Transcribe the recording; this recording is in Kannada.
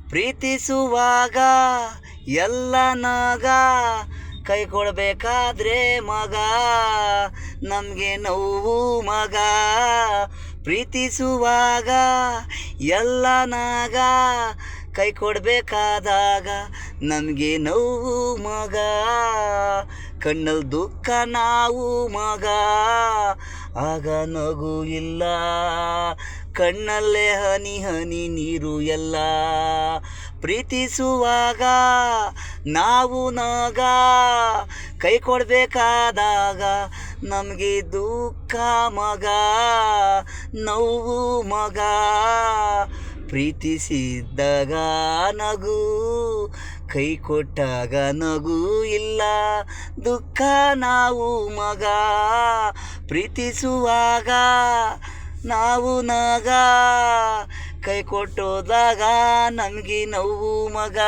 ಪ್ರೀತಿಸುವಾಗ ಎಲ್ಲ ನಗ, ಕೈ ಕೊಡಬೇಕಾದ್ರೆ ಮಗ ನಮಗೆ ನೋವು ಮಗ. ಪ್ರೀತಿಸುವಾಗ ಎಲ್ಲ ನಗ, ಕೈ ಕೊಡಬೇಕಾದಾಗ ನಮಗೆ ನೋವು ಮಗ. ಕಣ್ಣಲ್ಲಿ ದುಃಖ ನಾವು ಮಗ, ಆಗ ನಗು ಇಲ್ಲ. ಕಣ್ಣಲ್ಲೇ ಹನಿ ಹನಿ ನೀರು ಎಲ್ಲ. ಪ್ರೀತಿಸುವಾಗ ನಾವು ನಗ, ಕೈ ಕೊಡಬೇಕಾದಾಗ ನಮಗೆ ದುಃಖ ಮಗ, ನೋವು ಮಗ. ಪ್ರೀತಿಸಿದ್ದಾಗ ನಗು, ಕೈ ಕೊಟ್ಟಾಗ ನಗು ಇಲ್ಲ. ದುಃಖ ನಾವು ಮಗ. ಪ್ರೀತಿಸುವಾಗ ನಾವು ನಗ, ಕೈ ಕೊಟ್ಟೋದಾಗ ನಮಗೆ ನೋವು ಮಗ.